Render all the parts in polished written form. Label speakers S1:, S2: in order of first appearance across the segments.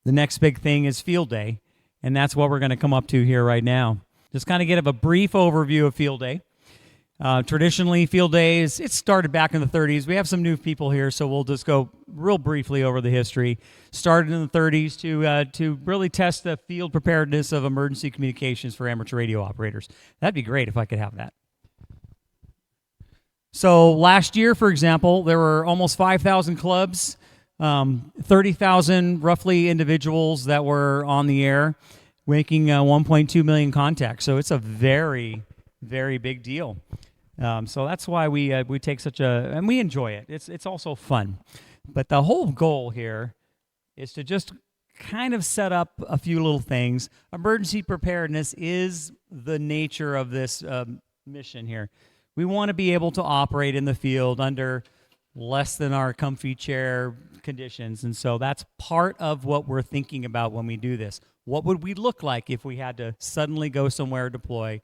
S1: The next big thing is field day, and that's what we're going to come up to here right now. Just kind of give a brief overview of field day. Traditionally, field days, it started back in the 30s. We have some new people here, so we'll just go real briefly over the history. Started in the 30s to really test the field preparedness of emergency communications for amateur radio operators. That'd be great if I could have that. So last year, for example, there were almost 5,000 clubs, 30,000 roughly individuals that were on the air, making 1.2 million contacts. So it's a very, very big deal. So that's why we take and we enjoy it. It's also fun. But the whole goal here is to just kind of set up a few little things. Emergency preparedness is the nature of this mission here. We want to be able to operate in the field under less than our comfy chair conditions. And so that's part of what we're thinking about when we do this. What would we look like if we had to suddenly go somewhere, deploy?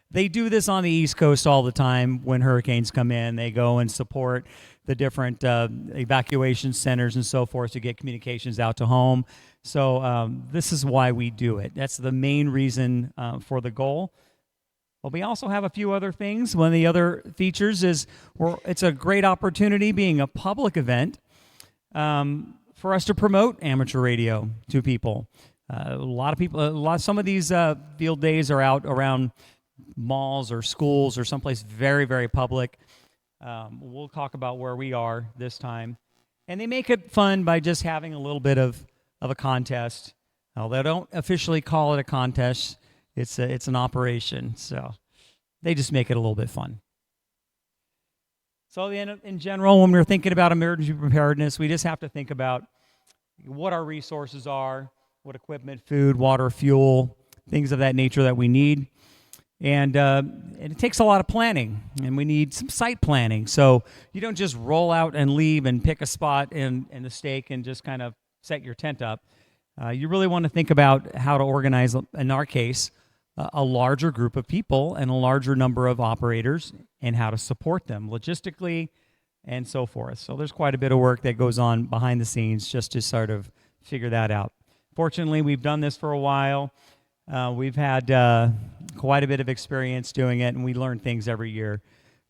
S1: They do this on the East Coast all the time when hurricanes come in. They go and support the different evacuation centers and so forth to get communications out to home. So this is why we do it. That's the main reason for the goal. But we also have a few other things. One of the other features is it's a great opportunity, being a public event, for us to promote amateur radio to people. Some of these field days are out around malls or schools or someplace very, very public. We'll talk about where we are this time. And they make it fun by just having a little bit of a contest. They don't officially call it a contest. It's an operation. So they just make it a little bit fun. So in general, when we're thinking about emergency preparedness, we just have to think about what our resources are, what equipment, food, water, fuel, things of that nature that we need. And it takes a lot of planning, and we need some site planning. So you don't just roll out and leave and pick a spot in the stake and just kind of set your tent up. You really want to think about how to organize, in our case, a larger group of people and a larger number of operators and how to support them logistically and so forth. So there's quite a bit of work that goes on behind the scenes just to sort of figure that out. Fortunately, we've done this for a while. We've had quite a bit of experience doing it, and we learn things every year.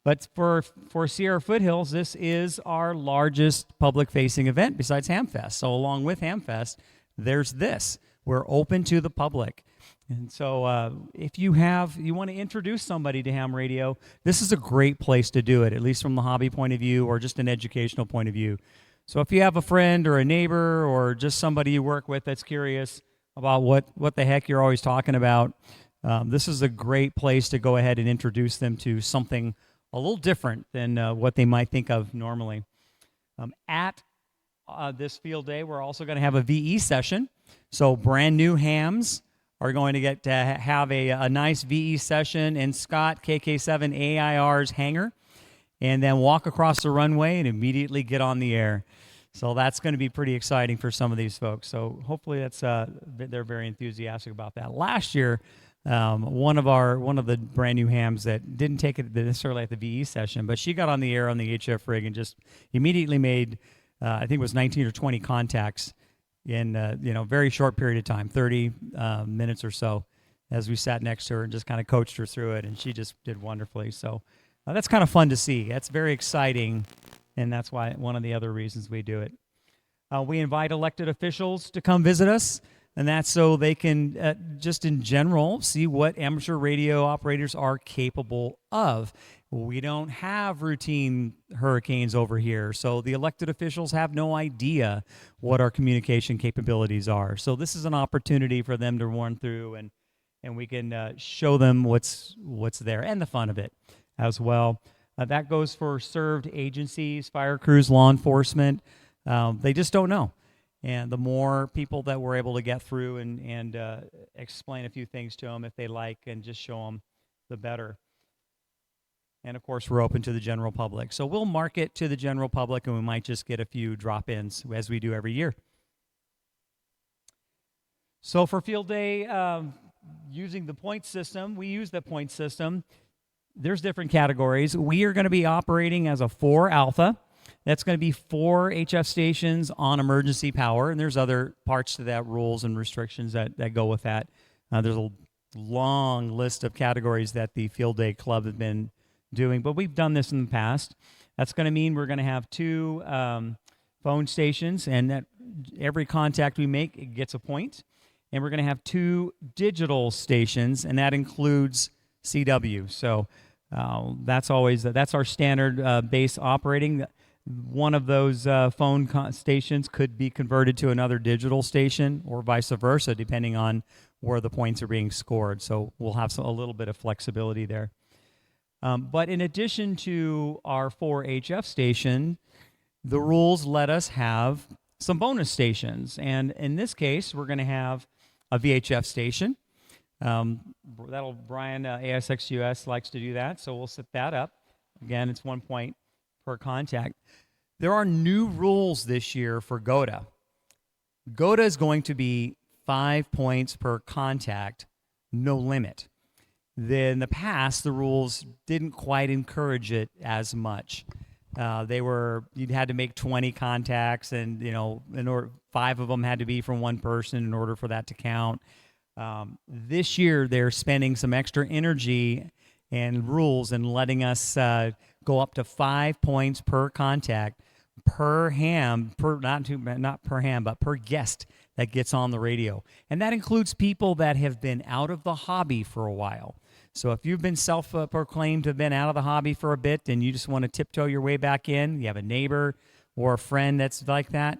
S1: But for Sierra Foothills, this is our largest public-facing event besides Hamfest. So along with Hamfest, there's this. We're open to the public. And so if you want to introduce somebody to ham radio, this is a great place to do it, at least from the hobby point of view or just an educational point of view. So if you have a friend or a neighbor or just somebody you work with that's curious about what the heck you're always talking about, this is a great place to go ahead and introduce them to something a little different than what they might think of normally. At this field day, we're also going to have a VE session. So brand new hams are going to get to have a nice VE session in Scott KK7 AIR's hangar, and then walk across the runway and immediately get on the air. So that's going to be pretty exciting for some of these folks. So hopefully they're very enthusiastic about that. Last year, one of the brand new hams that didn't take it necessarily at the VE session, but she got on the air on the HF rig and just immediately made, I think it was 19 or 20 contacts in very short period of time, 30 minutes or so, as we sat next to her and just kind of coached her through it, and she just did wonderfully. So that's kind of fun to see. That's very exciting. And that's why one of the other reasons we do it. We invite elected officials to come visit us, and that's so they can just in general see what amateur radio operators are capable of. We don't have routine hurricanes over here, so the elected officials have no idea what our communication capabilities are. So this is an opportunity for them to run through, and we can show them what's there and the fun of it as well. That goes for served agencies, fire crews, law enforcement. They just don't know. And the more people that we're able to get through and explain a few things to them if they like and just show them, the better. And, of course, we're open to the general public. So we'll market to the general public, and we might just get a few drop-ins as we do every year. So for field day, using the point system, we use the point system. There's different categories. We are going to be operating as a 4 Alpha. That's going to be 4 HF stations on emergency power, and there's other parts to that, rules and restrictions that go with that. There's a long list of categories that the Field Day Club has been doing, but we've done this in the past. That's going to mean we're going to have 2 phone stations, and that every contact we make, it gets a point. And we're going to have 2 digital stations, and that includes CW. So that's our standard base operating. One of those phone stations could be converted to another digital station, or vice versa, depending on where the points are being scored. So we'll have a little bit of flexibility there. But in addition to our 4 HF station, the rules let us have some bonus stations. And in this case, we're going to have a VHF station. Brian, ASXUS likes to do that, so we'll set that up. Again, it's 1 point per contact. There are new rules this year for GOTA. GOTA is going to be 5 points per contact, no limit. In the past, the rules didn't quite encourage it as much. You'd had to make 20 contacts, and in order 5 of them had to be from one person in order for that to count. This year, they're spending some extra energy and rules and letting us go up to 5 points per contact per guest that gets on the radio, and that includes people that have been out of the hobby for a while. So if you've been self-proclaimed to have been out of the hobby for a bit and you just want to tiptoe your way back in, you have a neighbor or a friend that's like that,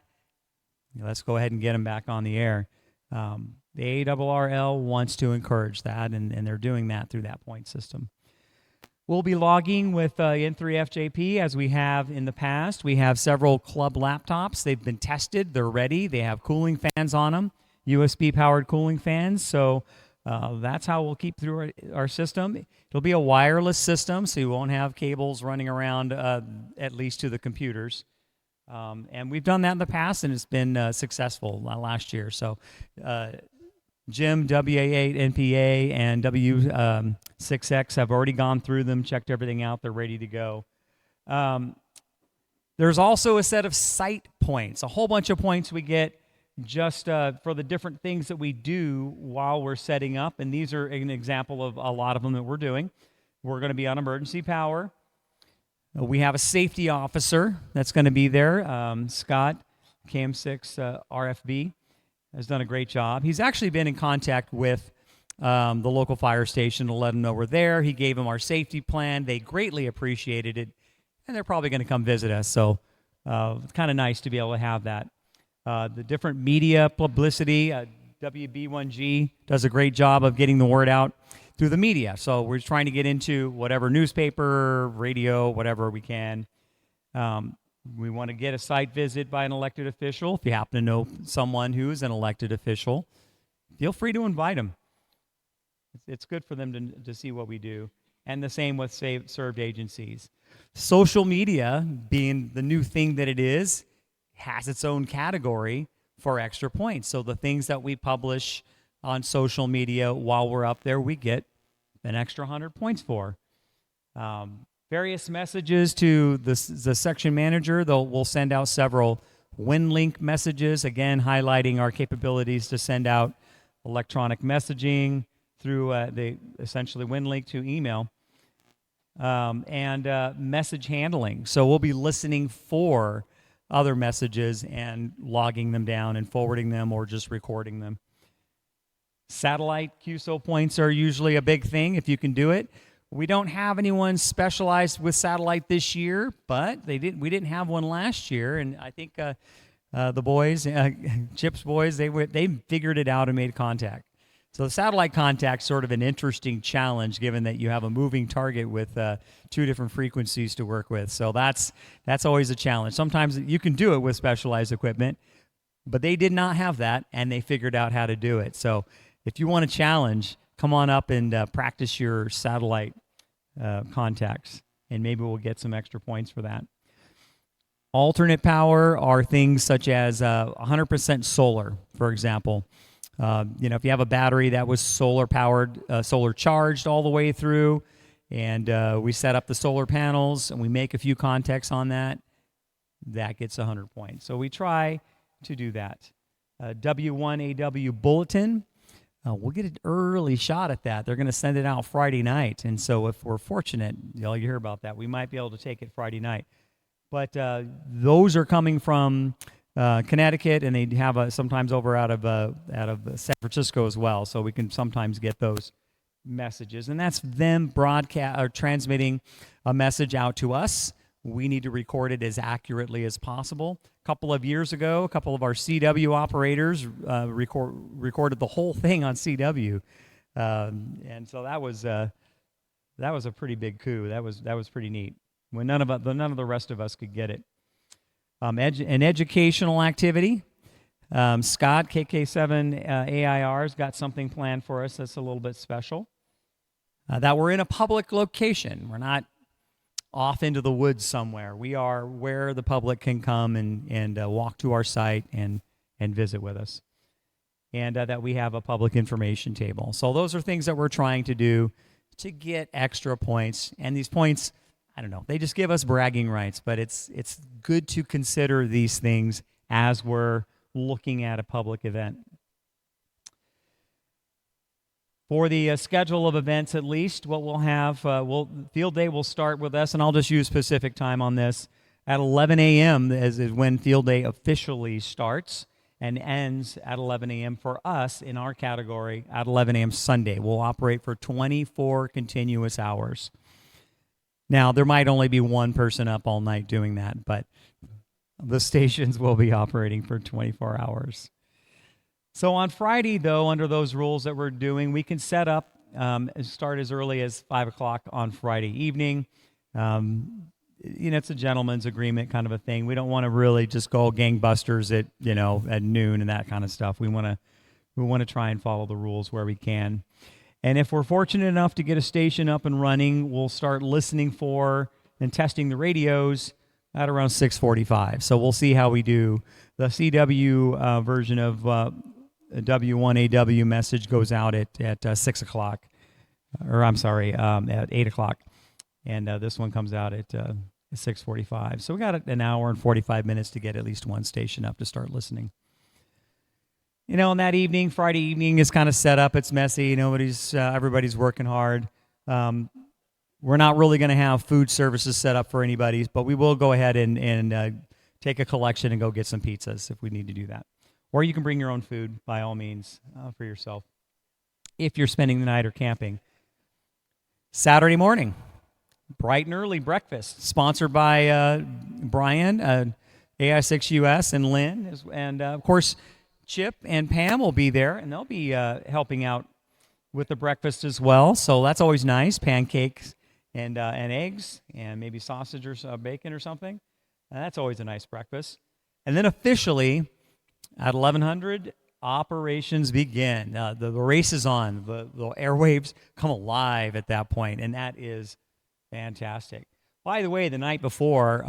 S1: let's go ahead and get them back on the air. The ARRL wants to encourage that, and they're doing that through that point system. We'll be logging with N3FJP as we have in the past. We have several club laptops. They've been tested. They're ready. They have cooling fans on them, USB-powered cooling fans. So that's how we'll keep through our system. It'll be a wireless system, so you won't have cables running around, at least to the computers. And we've done that in the past, and it's been successful last year. So Jim, WA8, NPA, and W6X have already gone through them, checked everything out. They're ready to go. There's also a set of site points, a whole bunch of points we get just for the different things that we do while we're setting up. And these are an example of a lot of them that we're doing. We're going to be on emergency power. We have a safety officer that's going to be there. Scott, CAM6 RFB, has done a great job. He's actually been in contact with the local fire station to let them know we're there. He gave them our safety plan. They greatly appreciated it, and they're probably going to come visit us. So it's kind of nice to be able to have that. The different media publicity, WB1G does a great job of getting the word out through the media. So we're trying to get into whatever newspaper, radio, whatever we can. We want to get a site visit by an elected official. If you happen to know someone who is an elected official, feel free to invite them. It's good for them to see what we do. And the same with served agencies. Social media, being the new thing that it is, has its own category for extra points. So the things that we publish on social media while we're up there, we get an extra 100 points for. Various messages to the section manager. We'll send out several WinLink messages, again, highlighting our capabilities to send out electronic messaging through the essentially WinLink to email. And message handling. So we'll be listening for other messages and logging them down and forwarding them or just recording them. Satellite QSO points are usually a big thing if you can do it. We don't have anyone specialized with satellite this year, but we didn't have one last year, and I think the boys, Chip's boys, they figured it out and made contact. So the satellite contact's sort of an interesting challenge, given that you have a moving target with 2 different frequencies to work with. So that's always a challenge. Sometimes you can do it with specialized equipment, but they did not have that, and they figured out how to do it. So if you want a challenge, come on up and practice your satellite contacts, and maybe we'll get some extra points for that. Alternate power are things such as 100% solar, for example. If you have a battery that was solar powered, solar charged all the way through, and we set up the solar panels and we make a few contacts on that, that gets 100 points. So we try to do that. W1AW Bulletin. We'll get an early shot at that. They're going to send it out Friday night. And so if we're fortunate, you'll hear about that. We might be able to take it Friday night. But those are coming from Connecticut, and they have sometimes over out of San Francisco as well. So we can sometimes get those messages. And that's them broadcast or transmitting a message out to us. We need to record it as accurately as possible. A couple of years ago, a couple of our CW operators recorded the whole thing on CW, and so that was a pretty big coup. That was pretty neat. When none of the rest of us could get it. An educational activity. Scott KK7 AIR's got something planned for us that's a little bit special. That we're in a public location. We're not off into the woods somewhere. We are where the public can come and walk to our site and visit with us. And that we have a public information table. So those are things that we're trying to do to get extra points. And these points, I don't know, they just give us bragging rights, but it's good to consider these things as we're looking at a public event. For the schedule of events, at least, what we'll have, Field Day will start with us, and I'll just use Pacific time on this. At 11 a.m. is when Field Day officially starts and ends at 11 a.m. for us in our category at 11 a.m. Sunday. We'll operate for 24 continuous hours. Now, there might only be one person up all night doing that, but the stations will be operating for 24 hours. So on Friday, though, under those rules that we're doing, we can set up and start as early as 5 o'clock on Friday evening. It's a gentleman's agreement kind of a thing. We don't want to really just go gangbusters at noon and that kind of stuff. We want to try and follow the rules where we can. And if we're fortunate enough to get a station up and running, we'll start listening for and testing the radios at around 6:45. So we'll see how we do. The CW version of W1AW message goes out at 6 o'clock, at 8 o'clock, and this one comes out at 6:45. So we got an hour and 45 minutes to get at least one station up to start listening. And that evening, Friday evening, is kind of set up. It's messy. Everybody's working hard. We're not really going to have food services set up for anybody, but we will go ahead and take a collection and go get some pizzas if we need to do that. Or you can bring your own food, by all means, for yourself, if you're spending the night or camping. Saturday morning, bright and early breakfast, sponsored by Brian, AI6US, and Lynn. And, of course, Chip and Pam will be there, and they'll be helping out with the breakfast as well. So that's always nice, pancakes and eggs and maybe sausage or bacon or something. That's always a nice breakfast. And then officially, at 1100, operations begin. The race is on. The airwaves come alive at that point, and that is fantastic. By the way, the night before,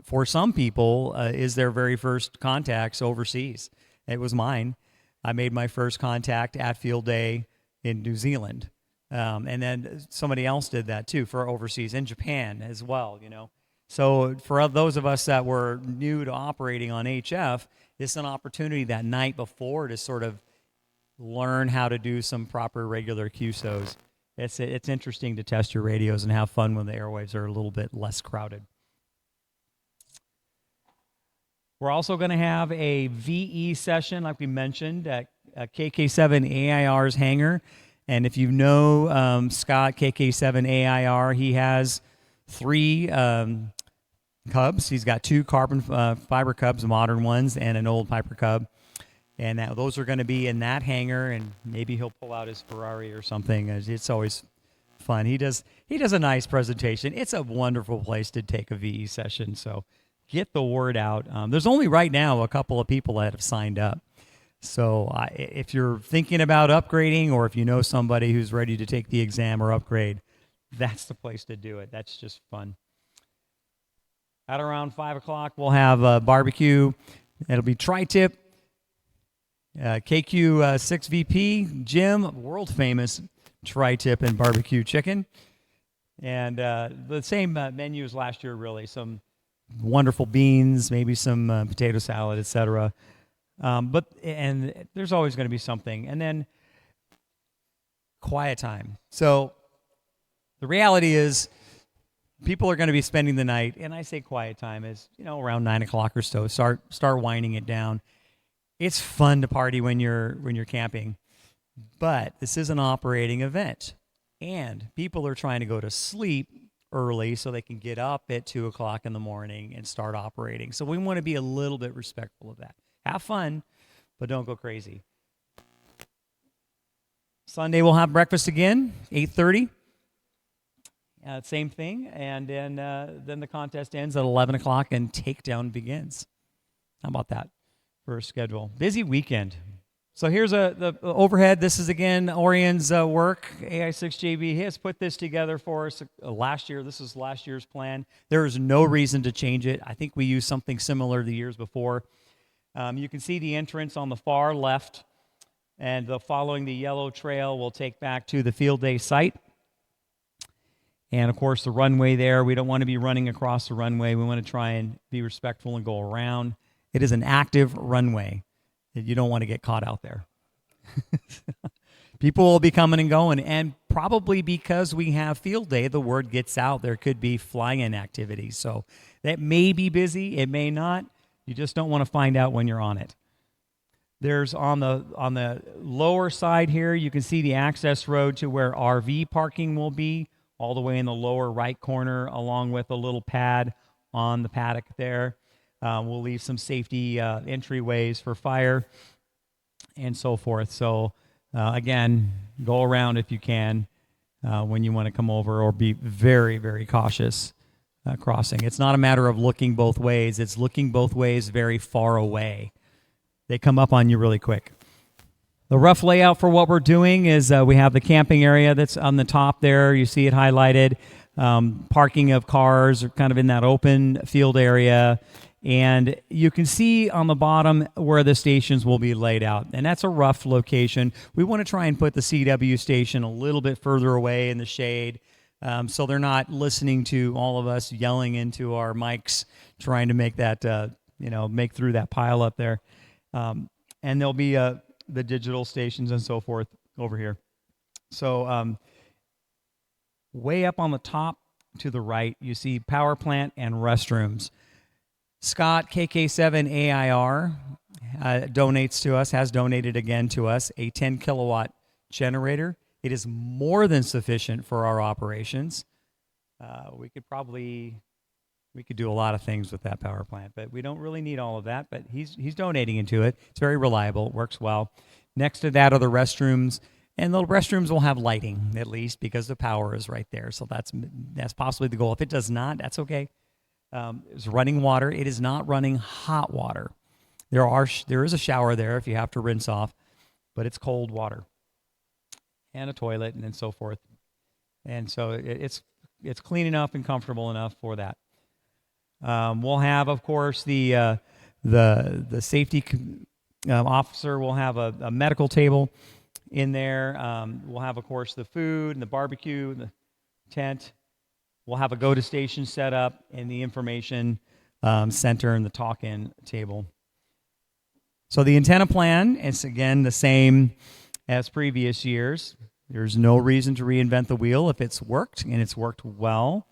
S1: for some people, is their very first contacts overseas. It was mine. I made my first contact at Field Day in New Zealand. And then somebody else did that, too, for overseas, in Japan as well, So for those of us that were new to operating on HF, it's an opportunity that night before to sort of learn how to do some proper regular QSOs. It's interesting to test your radios and have fun when the airwaves are a little bit less crowded. We're also going to have a VE session, like we mentioned, at KK7 AIR's hangar. And if you know Scott, KK7 AIR, he has 3 Cubs. He's got 2 carbon fiber Cubs, modern ones, and an old Piper Cub. And those are going to be in that hangar, and maybe he'll pull out his Ferrari or something. It's always fun. He does a nice presentation. It's a wonderful place to take a VE session, so get the word out. There's only right now a couple of people that have signed up. So if you're thinking about upgrading, or if you know somebody who's ready to take the exam or upgrade, that's the place to do it. That's just fun. At around 5 o'clock, we'll have a barbecue. It'll be tri-tip, KQ6VP, Jim, world-famous tri-tip and barbecue chicken. And the same menu as last year, really. Some wonderful beans, maybe some potato salad, etc. And there's always going to be something. And then quiet time. So the reality is people are going to be spending the night, and I say quiet time is, around 9 o'clock or so. Start winding it down. It's fun to party when you're camping, but this is an operating event, and people are trying to go to sleep early so they can get up at 2 o'clock in the morning and start operating. So we want to be a little bit respectful of that. Have fun, but don't go crazy. Sunday we'll have breakfast again, 8:30. Same thing, and then the contest ends at 11 o'clock and takedown begins. How about that for a schedule? Busy weekend. So here's the overhead. This is, again, Orion's work. AI6JB has put this together for us last year. This is last year's plan. There is no reason to change it. I think we used something similar the years before. You can see the entrance on the far left, and following the yellow trail will take back to the field day site. And, of course, the runway there, we don't want to be running across the runway. We want to try and be respectful and go around. It is an active runway. You don't want to get caught out there. People will be coming and going, and probably because we have field day, the word gets out. There could be fly-in activity. So that may be busy. It may not. You just don't want to find out when you're on it. There's on the lower side here, you can see the access road to where RV parking will be, all the way in the lower right corner, along with a little pad on the paddock there. We'll leave some safety entryways for fire and so forth. So, again, go around if you can when you want to come over, or be very, very cautious crossing. It's not a matter of looking both ways. It's looking both ways very far away. They come up on you really quick. The rough layout for what we're doing is we have the camping area that's on the top there. You see it highlighted. Parking of cars are kind of in that open field area. And you can see on the bottom where the stations will be laid out. And that's a rough location. We want to try and put the CW station a little bit further away in the shade, so they're not listening to all of us yelling into our mics trying to make that, make through that pile up there. And there'll be the digital stations and so forth over here. So way up on the top to the right, you see power plant and restrooms. Scott, KK7AIR, donates to us, has donated again to us, a 10-kilowatt generator. It is more than sufficient for our operations. We could do a lot of things with that power plant, but we don't really need all of that. But he's donating into it. It's very reliable. It works well. Next to that are the restrooms, and the restrooms will have lighting, at least, because the power is right there. So that's possibly the goal. If it does not, that's okay. It's running water. It is not running hot water. There is a shower there if you have to rinse off, but it's cold water, and a toilet, and so forth. And so it's clean enough and comfortable enough for that. We'll have, of course, the safety officer will have a medical table in there. We'll have, of course, the food and the barbecue and the tent. We'll have a go-to station set up in the information center and the talk-in table. So the antenna plan is, again, the same as previous years. There's no reason to reinvent the wheel if it's worked, and it's worked well.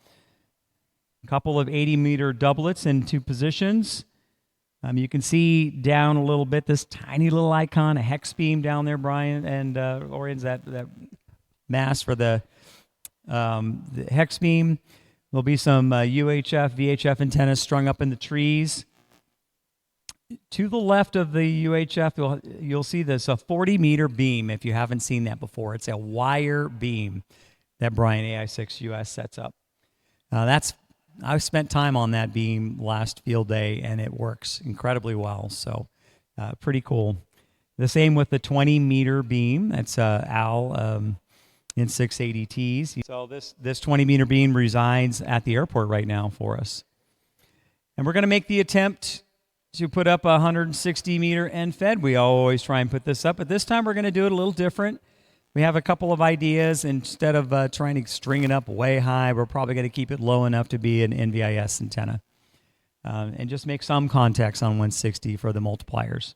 S1: A couple of 80-meter doublets in two positions. You can see down a little bit this tiny little icon, a hex beam down there, Brian, and Orion's that mast for the hex beam. There'll be some UHF, VHF antennas strung up in the trees. To the left of the UHF, you'll see this, a 40-meter beam, if you haven't seen that before. It's a wire beam that Brian AI6US sets up. I've spent time on that beam last field day, and it works incredibly well, so pretty cool. The same with the 20-meter beam. That's Al in 680Ts. So this 20-meter beam resides at the airport right now for us. And we're going to make the attempt to put up a 160-meter end fed. We always try and put this up, but this time we're going to do it a little different. We have a couple of ideas. Instead of trying to string it up way high, we're probably going to keep it low enough to be an NVIS antenna. and just make some contacts on 160 for the multipliers.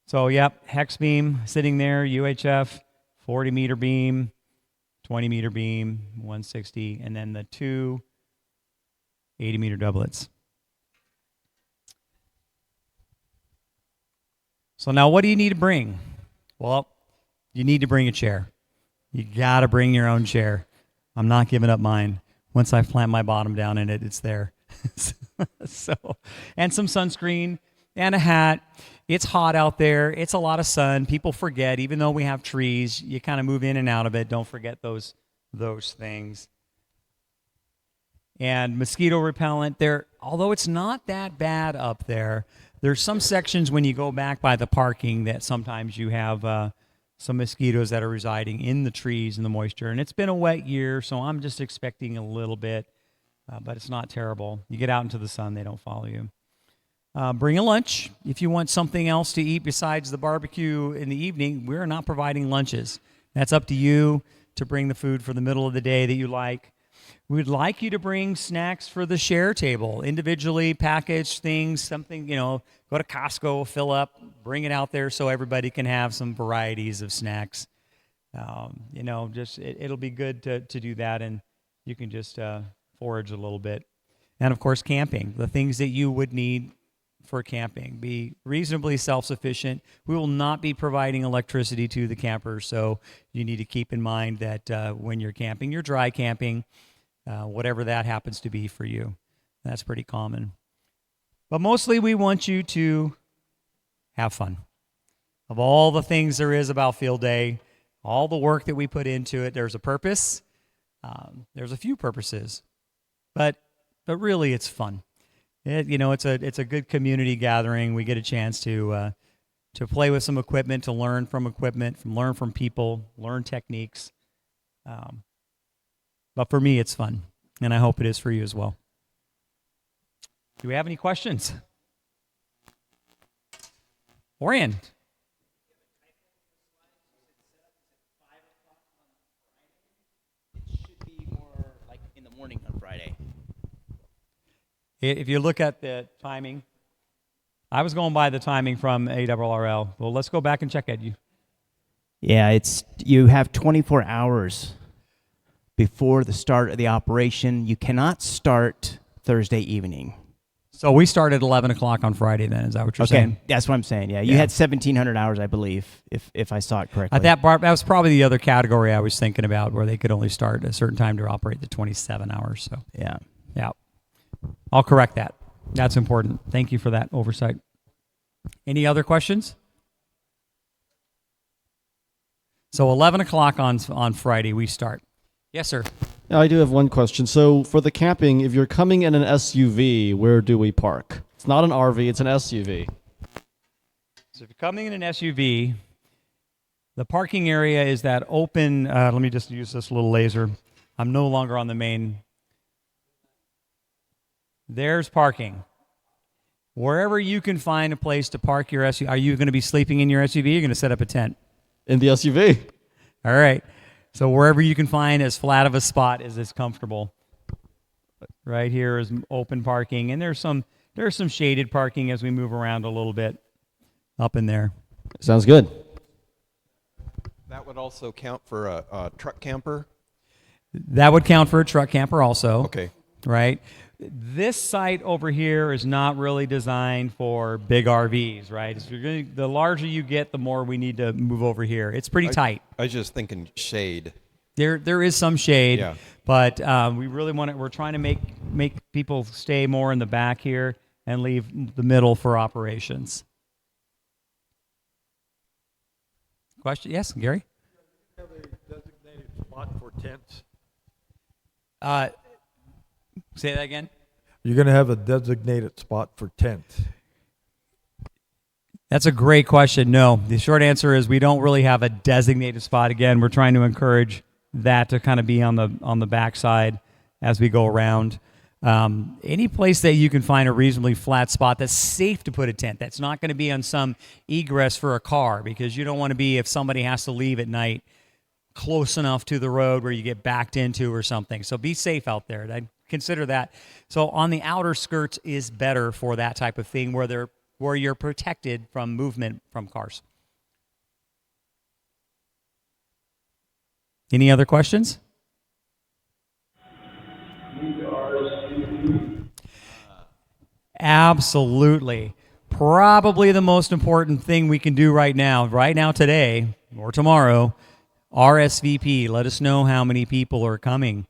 S1: So, yep, hex beam sitting there, UHF, 40-meter beam, 20-meter beam, 160, and then the two 80-meter doublets. So now what do you need to bring? Well, you need to bring a chair. You got to bring your own chair. I'm not giving up mine. Once I plant my bottom down in it, it's there. So, and some sunscreen and a hat. It's hot out there. It's a lot of sun. People forget, even though we have trees, you kind of move in and out of it. Don't forget those things. And mosquito repellent. Although it's not that bad up there, there's some sections when you go back by the parking that sometimes you have some mosquitoes that are residing in the trees and the moisture. And it's been a wet year, so I'm just expecting a little bit, but it's not terrible. You get out into the sun, they don't follow you. Bring a lunch. If you want something else to eat besides the barbecue in the evening, we're not providing lunches. That's up to you to bring the food for the middle of the day that you like. We'd like you to bring snacks for the share table, individually packaged things, something, go to Costco, fill up, bring it out there so everybody can have some varieties of snacks. It'll be good to do that, and you can just forage a little bit. And, of course, camping, the things that you would need for camping. Be reasonably self-sufficient. We will not be providing electricity to the campers, so you need to keep in mind that when you're camping, you're dry camping, whatever that happens to be for you. That's pretty common. But mostly we want you to have fun. Of all the things there is about field day, all the work that we put into it, there's a purpose. There's a few purposes, but really it's fun. It's a good community gathering. We get a chance to play with some equipment, to learn from equipment, learn from people, learn techniques. But for me, it's fun, and I hope it is for you as well. Do we have any questions? Orion.
S2: It should be more like in the morning on Friday.
S1: If you look at the timing, I was going by the timing from ARRL. Well, let's go back and check it.
S2: Yeah, you have 24 hours before the start of the operation. You cannot start Thursday evening.
S1: So we start at 11 o'clock on Friday then, is that what you're saying?
S2: Okay, that's what I'm saying, yeah. You had 1,700 hours, I believe, if I saw it correctly.
S1: That was probably the other category I was thinking about, where they could only start at a certain time to operate the 27 hours. So
S2: Yeah.
S1: I'll correct that. That's important. Thank you for that oversight. Any other questions? So 11 o'clock on Friday we start. Yes, sir.
S3: I do have one question. So for the camping, if you're coming in an SUV, where do we park? It's not an RV, it's an SUV.
S1: So if you're coming in an SUV, the parking area is that open, let me just use this little laser. I'm no longer on the main. There's parking. Wherever you can find a place to park your SUV, are you going to be sleeping in your SUV? You're going to set up a tent?
S3: In the SUV.
S1: All right. So wherever you can find as flat of a spot as is comfortable. Right here is open parking, and there's some shaded parking as we move around a little bit up in there.
S3: Sounds good.
S4: That would also count for a truck camper?
S1: That would count for a truck camper also.
S4: Okay.
S1: Right? This site over here is not really designed for big RVs, right? The larger you get, the more we need to move over here. It's pretty tight.
S4: I was just thinking shade.
S1: There is some shade,
S4: Yeah.
S1: but we really we're trying to make people stay more in the back here and leave the middle for operations. Question? Yes, Gary?
S5: Do you have a designated spot for tents?
S1: Say that again?
S5: You're going to have a designated spot for tents.
S1: That's a great question. No, the short answer is we don't really have a designated spot. Again, we're trying to encourage that to kind of be on the backside as we go around. Any place that you can find a reasonably flat spot that's safe to put a tent, that's not going to be on some egress for a car, because you don't want to be, if somebody has to leave at night, close enough to the road where you get backed into or something. So be safe out there. That consider that. So on the outer skirts is better for that type of thing where you're protected from movement from cars. Any other questions? Absolutely. Probably the most important thing we can do right now today or tomorrow, RSVP. Let us know how many people are coming.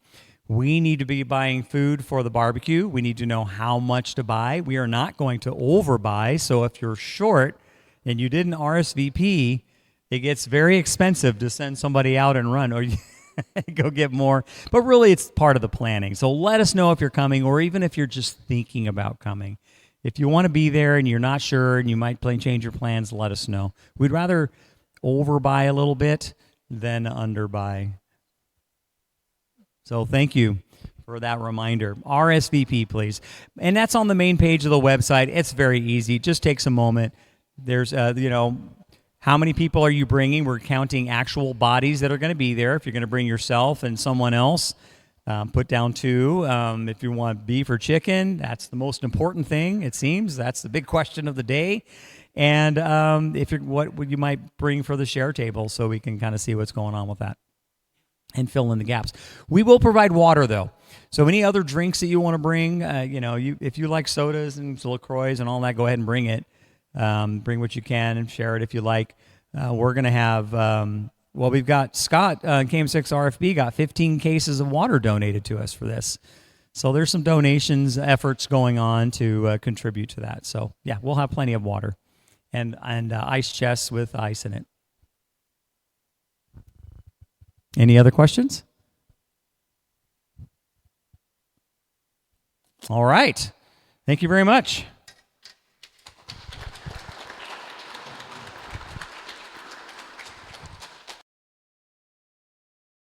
S1: We need to be buying food for the barbecue. We need to know how much to buy. We are not going to overbuy. So if you're short and you didn't RSVP, it gets very expensive to send somebody out and run or go get more. But really, it's part of the planning. So let us know if you're coming, or even if you're just thinking about coming. If you want to be there and you're not sure and you might change your plans, let us know. We'd rather overbuy a little bit than underbuy. So thank you for that reminder. RSVP, please. And that's on the main page of the website. It's very easy. Just takes a moment. There's, how many people are you bringing? We're counting actual bodies that are going to be there. If you're going to bring yourself and someone else, put down 2. If you want beef or chicken, that's the most important thing, it seems. That's the big question of the day. And what would you might bring for the share table so we can kind of see what's going on with that and fill in the gaps. We will provide water, though. So any other drinks that you want to bring, if you like sodas and LaCroix and all that, go ahead and bring it. Bring what you can and share it if you like. We're going to have, we've got Scott, KM6 RFB, got 15 cases of water donated to us for this. So there's some donations efforts going on to contribute to that. So, yeah, we'll have plenty of water and ice chests with ice in it. Any other questions? All right. Thank you very much.